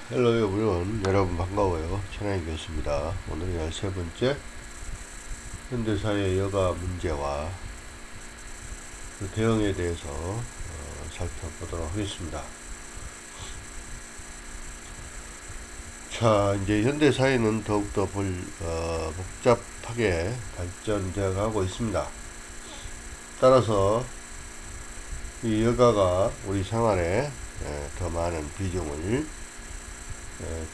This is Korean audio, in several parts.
헬로 에브리원, 여러분 반가워요. 천양이 교수입니다. 오늘은 13번째 현대사회 여가 문제와 그 대응에 대해서 살펴보도록 하겠습니다. 자, 이제 현대사회는 더욱더 복잡하게 발전되어 가고 있습니다. 따라서 이 여가가 우리 생활에 더 많은 비중을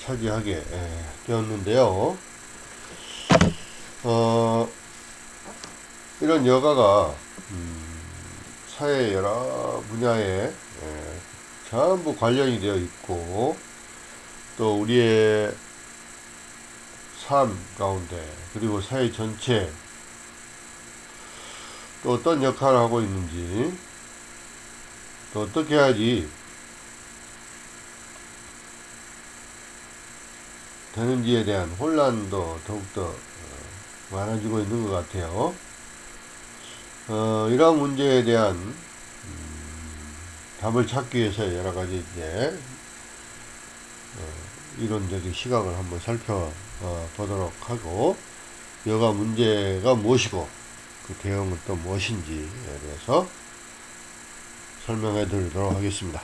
차지하게 되었는데요. 이런 여가가 사회 여러 분야에 전부 관련이 되어 있고, 또 우리의 삶 가운데, 그리고 사회 전체 또 어떤 역할을 하고 있는지, 또 어떻게 해야지 되는지에 대한 혼란도 더욱더 많아지고 있는 것 같아요. 이러한 문제에 대한 답을 찾기 위해서 여러 가지 이제 이론적인 시각을 한번 살펴보도록 하고, 여가 문제가 무엇이고 그 대응은 또 무엇인지에 대해서 설명해 드리도록 하겠습니다.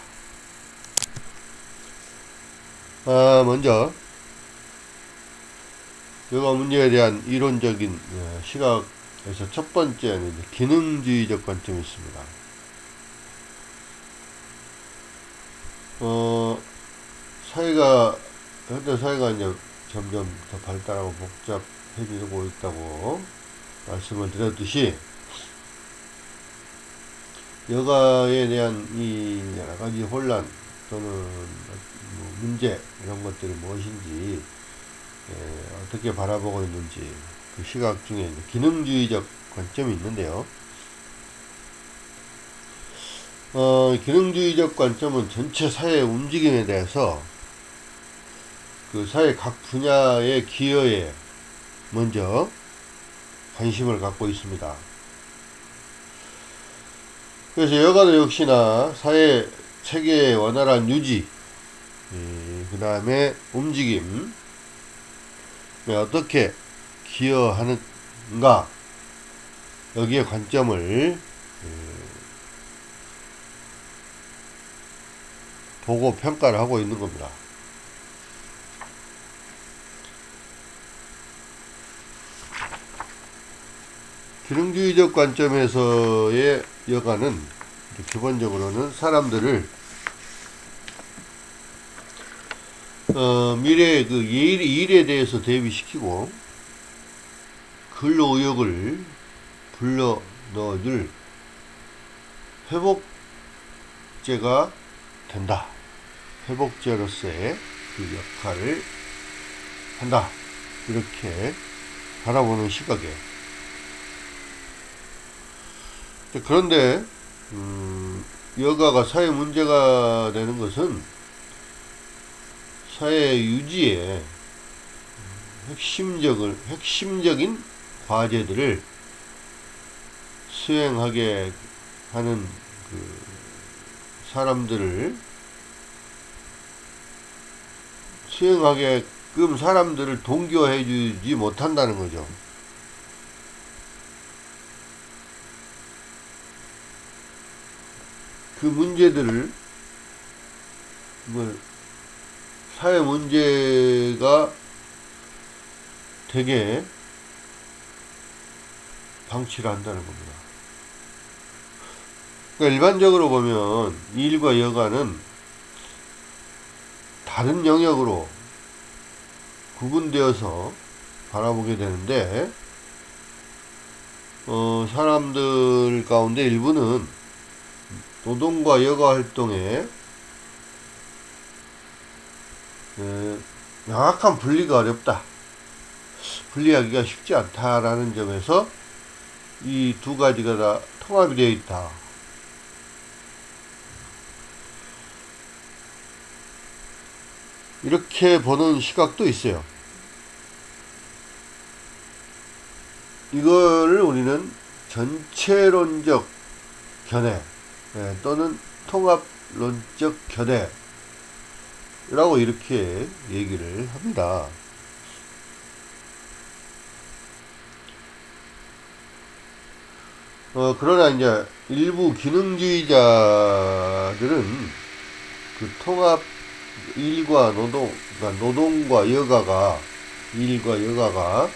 먼저 여가 문제에 대한 이론적인 시각에서 첫 번째는 이제 기능주의적 관점이 있습니다. 현대 사회가 이제 점점 더 발달하고 복잡해지고 있다고 말씀을 드렸듯이, 여가에 대한 이 여러 가지 혼란 또는 문제, 이런 것들이 무엇인지, 어떻게 바라보고 있는지, 그 시각 중에 기능주의적 관점이 있는데요. 기능주의적 관점은 전체 사회 움직임에 대해서 그 사회 각 분야의 기여에 먼저 관심을 갖고 있습니다. 그래서 여가도 역시나 사회 체계의 원활한 유지, 그 다음에 움직임, 어떻게 기여하는가, 여기에 관점을 보고 평가를 하고 있는 겁니다. 기능주의적 관점에서의 여가는 기본적으로는 사람들을 미래의 그 일에 대해서 대비시키고 근로의욕을 불러 넣어줄 회복제가 된다. 회복제로서의 그 역할을 한다. 이렇게 바라보는 시각이에요. 그런데 여가가 사회 문제가 되는 것은 사회 유지에 핵심적인 과제들을 수행하게 하는 그 사람들을 수행하게끔 사람들을 동기화해 주지 못한다는 거죠. 그 문제들을 사회 문제가 되게 방치를 한다는 겁니다. 그러니까 일반적으로 보면 일과 여가는 다른 영역으로 구분되어서 바라보게 되는데, 사람들 가운데 일부는 노동과 여가 활동에 명확한 분리가 어렵다, 분리하기가 쉽지 않다라는 점에서 이 두 가지가 다 통합이 되어 있다, 이렇게 보는 시각도 있어요. 이거를 우리는 전체론적 견해 또는 통합론적 견해, 라고 이렇게 얘기를 합니다. 그러나 이제 일부 기능주의자들은 그 통합 일과 노동, 그러니까 노동과 여가가, 일과 여가가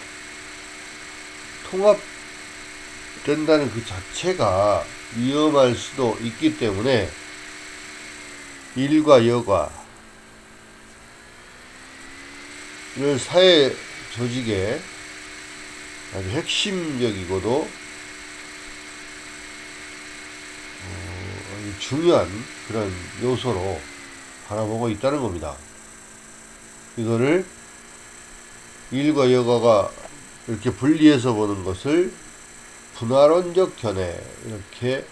통합된다는 그 자체가 위험할 수도 있기 때문에 일과 여가를 사회 조직의 아주 핵심적이고도 아주 중요한 그런 요소로 바라보고 있다는 겁니다. 이거를 일과 여가가 이렇게 분리해서 보는 것을 분화론적 견해 이렇게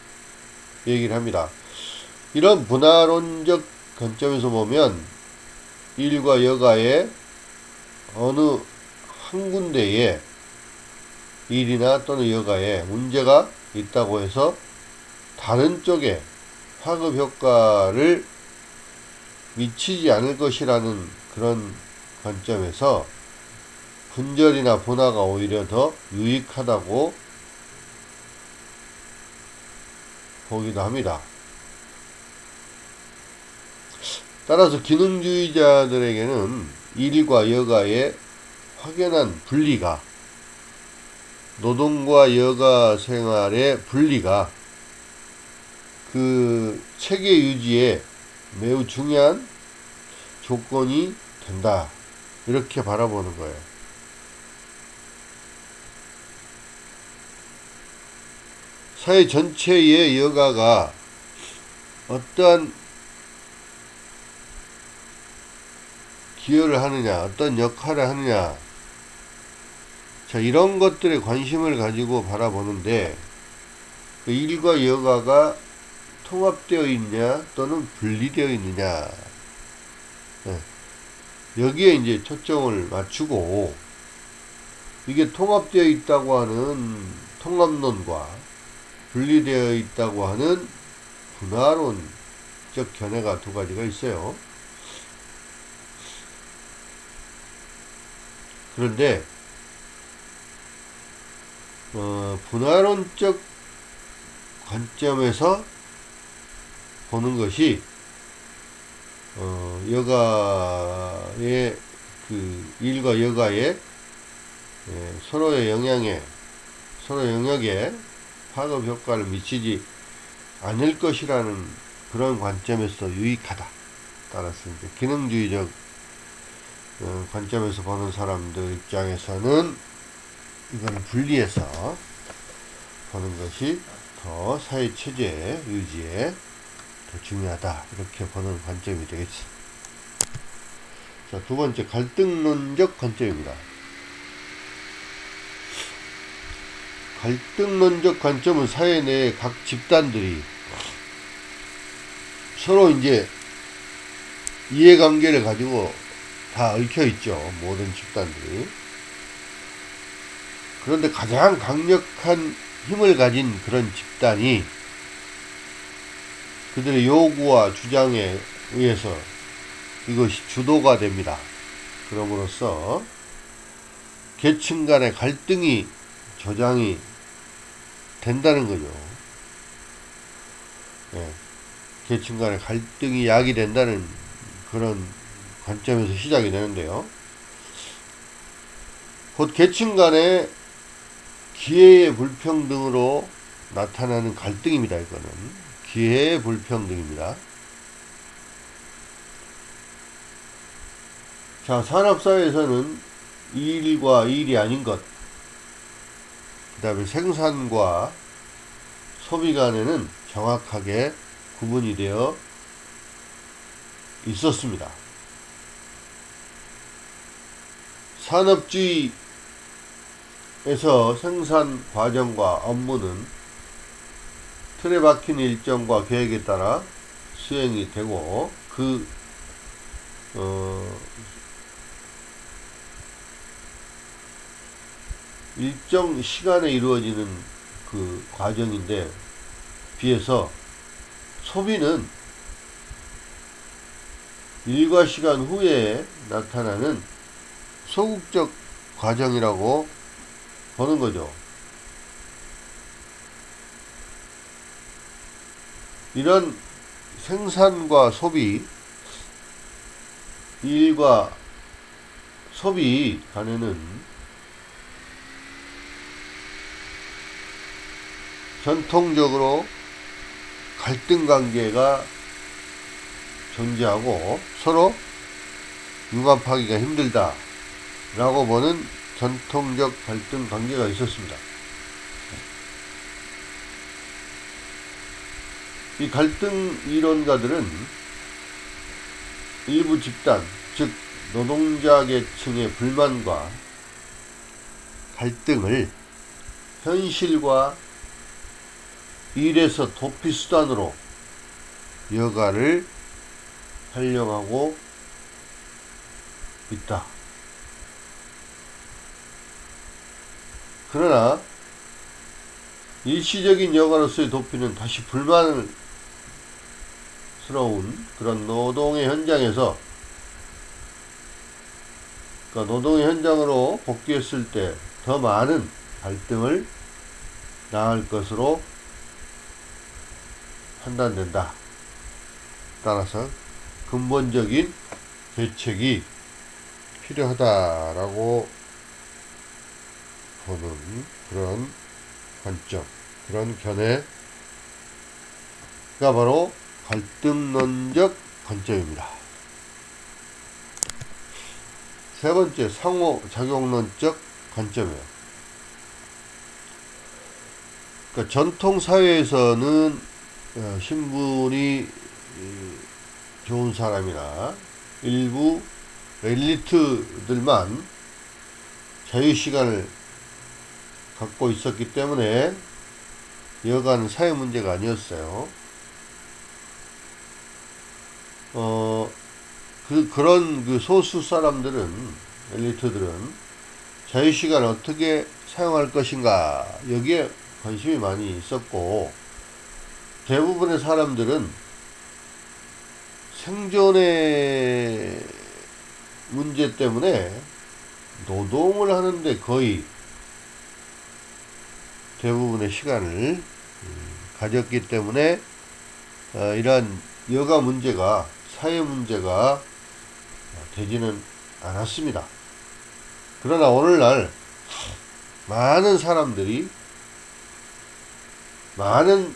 얘기를 합니다. 이런 분화론적 관점에서 보면 일과 여가의 어느 한 군데에 일이나 또는 여가에 문제가 있다고 해서 다른 쪽에 파급 효과를 미치지 않을 것이라는 그런 관점에서 분절이나 분화가 오히려 더 유익하다고 보기도 합니다. 따라서 기능주의자들에게는 일과 여가의 확연한 분리가, 노동과 여가 생활의 분리가 그 체계 유지에 매우 중요한 조건이 된다. 이렇게 바라보는 거예요. 사회 전체의 여가가 어떠한 기여를 하느냐, 어떤 역할을 하느냐, 자, 이런 것들에 관심을 가지고 바라보는데, 그 일과 여가가 통합되어 있냐, 또는 분리되어 있느냐, 네. 여기에 이제 초점을 맞추고, 이게 통합되어 있다고 하는 통합론과 분리되어 있다고 하는 분화론적 견해가 두 가지가 있어요. 그런데 분화론적 관점에서 보는 것이 여가의 그 일과 여가의 서로의 영향에 서로 영역에 파급 효과를 미치지 않을 것이라는 그런 관점에서 유익하다. 따라서 이제 기능주의적 관점에서 보는 사람들 입장에서는 이거는 분리해서 보는 것이 더 사회 체제 유지에 더 중요하다. 이렇게 보는 관점이 되겠지. 자, 두 번째, 갈등론적 관점입니다. 갈등론적 관점은 사회 내 각 집단들이 서로 이제 이해관계를 가지고 다 얽혀 있죠. 모든 집단들이. 그런데 가장 강력한 힘을 가진 그런 집단이 그들의 요구와 주장에 의해서 이것이 주도가 됩니다. 그럼으로써 계층 간의 갈등이 조장이 된다는 거죠. 네. 계층 간의 갈등이 야기된다는 그런 관점에서 시작이 되는데요. 곧 계층 간의 기회의 불평등으로 나타나는 갈등입니다. 이거는 기회의 불평등입니다. 자, 산업사회에서는 일과 일이 아닌 것, 그 다음에 생산과 소비 간에는 정확하게 구분이 되어 있었습니다. 산업주의에서 생산 과정과 업무는 틀에 박힌 일정과 계획에 따라 수행이 되고 그 일정 시간에 이루어지는 그 과정인데 비해서 소비는 일과 시간 후에 나타나는 소극적 과정이라고 보는 거죠. 이런 생산과 소비, 일과 소비 간에는 전통적으로 갈등 관계가 존재하고 서로 융합하기가 힘들다 라고 보는 전통적 갈등 관계가 있었습니다. 이 갈등 이론가들은 일부 집단, 즉 노동자 계층의 불만과 갈등을 현실과 일에서 도피 수단으로 여가를 활용하고 있다. 그러나 일시적인 여가로서의 도피는 다시 불만스러운 그런 노동의 현장에서, 그러니까 노동의 현장으로 복귀했을 때 더 많은 갈등을 낳을 것으로 판단된다. 따라서 근본적인 대책이 필요하다라고 보는 그런 관점, 그런 견해가 바로 갈등론적 관점입니다. 세 번째, 상호작용론적 관점이에요. 그러니까 전통사회에서는 신분이 좋은 사람이나 일부 엘리트들만 자유시간을 갖고 있었기 때문에 여가는 사회 문제가 아니었어요. 그런 소수 사람들은, 엘리트들은 자유시간을 어떻게 사용할 것인가, 여기에 관심이 많이 있었고, 대부분의 사람들은 생존의 문제 때문에 노동을 하는데 거의 대부분의 시간을 가졌기 때문에 이러한 여가 문제가 사회 문제가 되지는 않았습니다. 그러나 오늘날 많은 사람들이 많은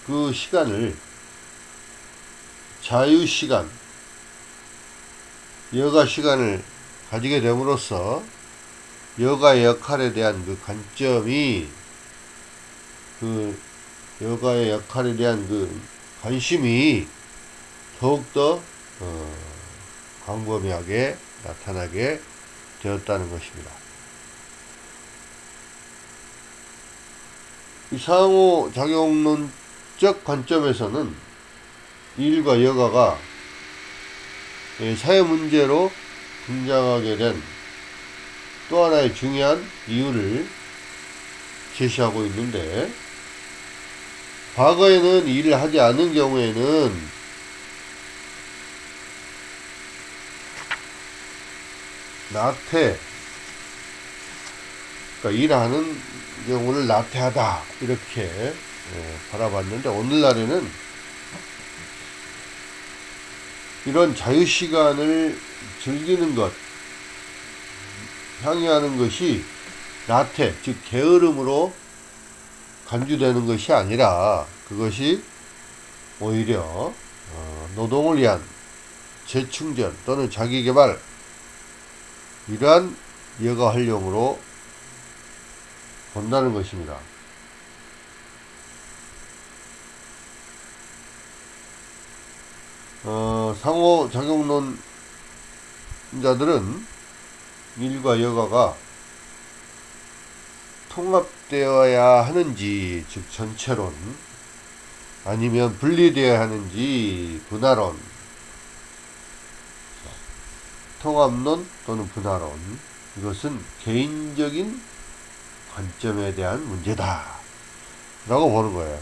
그 시간을 자유시간, 여가 시간을 가지게 됨으로써 여가의 역할에 대한 그 관점이, 그 여가의 역할에 대한 그 관심이 더욱더 광범위하게 나타나게 되었다는 것입니다. 이 상호작용론적 관점에서는 일과 여가가 사회 문제로 등장하게 된 또 하나의 중요한 이유를 제시하고 있는데, 과거에는 일을 하지 않은 경우에는 나태, 그러니까 일하는 경우를 나태하다 이렇게 바라봤는데, 오늘날에는 이런 자유시간을 즐기는 것, 향유하는 것이 나태, 즉 게으름으로 간주되는 것이 아니라, 그것이 오히려 노동을 위한 재충전 또는 자기개발, 이러한 여가 활용으로 본다는 것입니다. 상호작용론자들은 일과 여가가 통합되어야 하는지, 즉 전체론, 아니면 분리되어야 하는지 분화론, 통합론 또는 분화론, 이것은 개인적인 관점에 대한 문제다 라고 보는 거예요.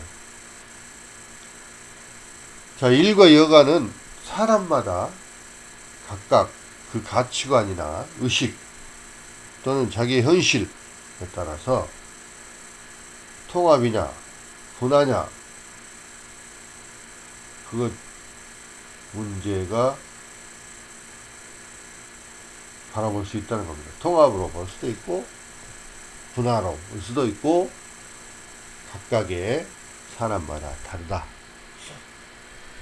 자, 일과 여가는 사람마다 각각 그 가치관이나 의식 또는 자기의 현실에 따라서 통합이냐 분화냐 그것 문제가 바라볼 수 있다는 겁니다. 통합으로 볼 수도 있고 분화로 볼 수도 있고 각각의 사람마다 다르다.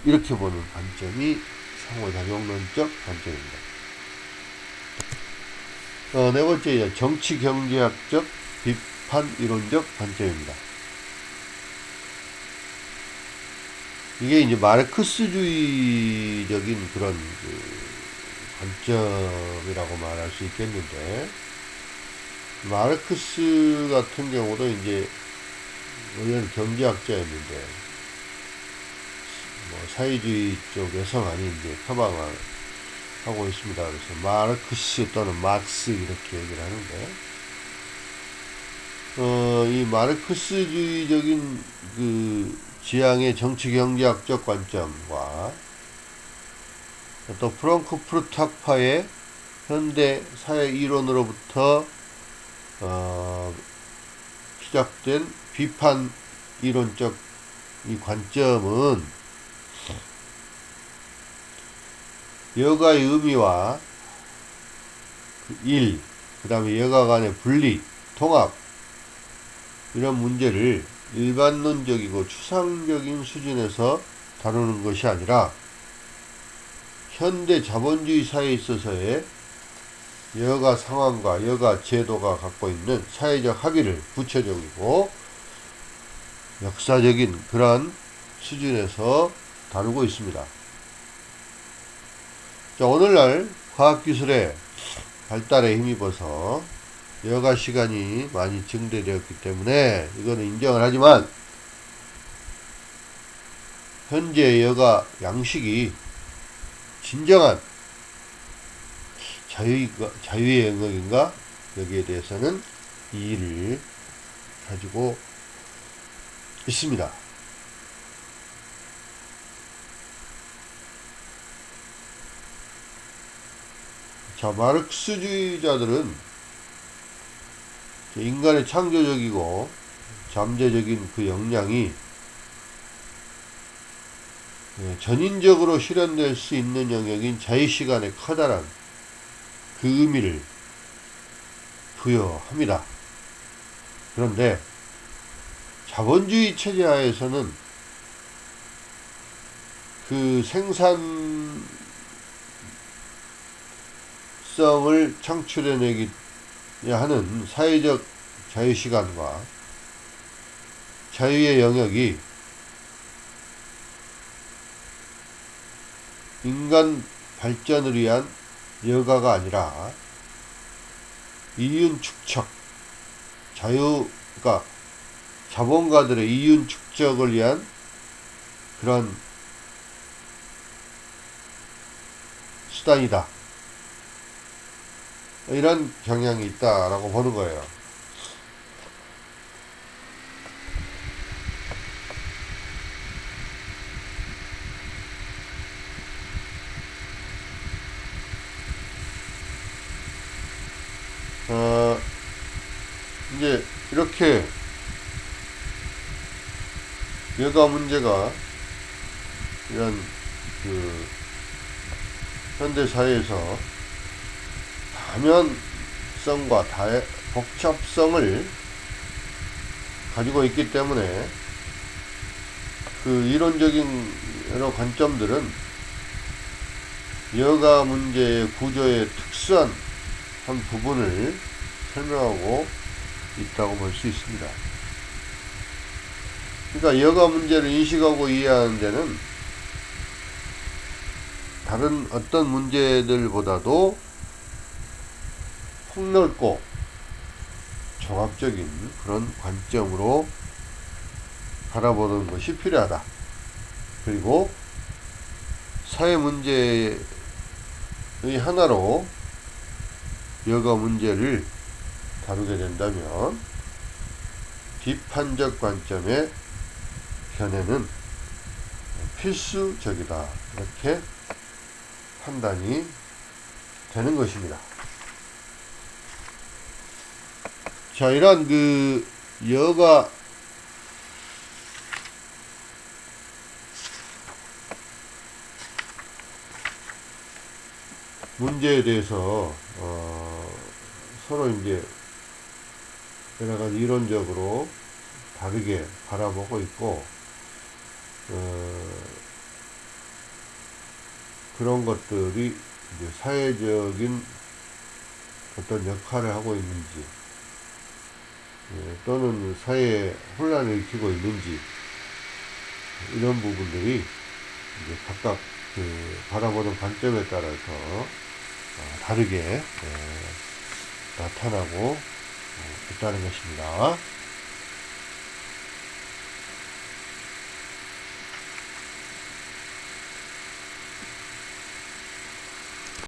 이렇게 보는 관점이 상호작용론적 관점입니다. 네 번째 정치경제학적 비판이론적 관점입니다. 이게 이제 마르크스주의적인 그런 관점이라고 말할 수 있겠는데, 마르크스 같은 경우도 이제 원래는 경제학자였는데 뭐 사회주의 쪽에서 많이 이제 표방을 하고 있습니다. 그래서 마르크스 또는 막스 이렇게 얘기를 하는데, 이 마르크스주의적인 그 지향의 정치경제학적 관점과 또 프랑크푸르트 학파의 현대 사회 이론으로부터 시작된 비판 이론적 이 관점은 여가의 의미와 일, 그 다음에 여가 간의 분리, 통합 이런 문제를 일반론적이고 추상적인 수준에서 다루는 것이 아니라 현대 자본주의 사회에 있어서의 여가 상황과 여가 제도가 갖고 있는 사회적 합의를 구체적이고 역사적인 그러한 수준에서 다루고 있습니다. 자, 오늘날 과학기술의 발달에 힘입어서 여가 시간이 많이 증대되었기 때문에 이거는 인정을 하지만, 현재 여가 양식이 진정한 자유의 영역인가? 여기에 대해서는 이의를 가지고 있습니다. 자, 마르크스주의자들은 인간의 창조적이고 잠재적인 그 역량이 전인적으로 실현될 수 있는 영역인 자유시간의 커다란 그 의미를 부여합니다. 그런데 자본주의 체제 하에서는 그 생산성을 창출해내기 하는 사회적 자유시간과 자유의 영역이 인간 발전을 위한 여가가 아니라 이윤 축적, 그러니까 자본가들의 이윤 축적을 위한 그런 수단이다. 이런 경향이 있다라고 보는 거예요. 이제 이렇게 여가 문제가 이런 그 현대 사회에서 다면성과 복잡성을 가지고 있기 때문에 그 이론적인 여러 관점들은 여가 문제의 구조의 특수한 한 부분을 설명하고 있다고 볼 수 있습니다. 그러니까 여가 문제를 인식하고 이해하는 데는 다른 어떤 문제들보다도 폭넓고 종합적인 그런 관점으로 바라보는 것이 필요하다. 그리고 사회 문제의 하나로 여가 문제를 다루게 된다면 비판적 관점의 견해는 필수적이다. 이렇게 판단이 되는 것입니다. 자, 이러한 그 여가 문제에 대해서 서로 이제 여러 가지 이론적으로 다르게 바라보고 있고, 그런 것들이 이제 사회적인 어떤 역할을 하고 있는지, 또는 사회에 혼란을 일으키고 있는지, 이런 부분들이 이제 각각 그 바라보는 관점에 따라서 다르게 나타나고 있다는 것입니다.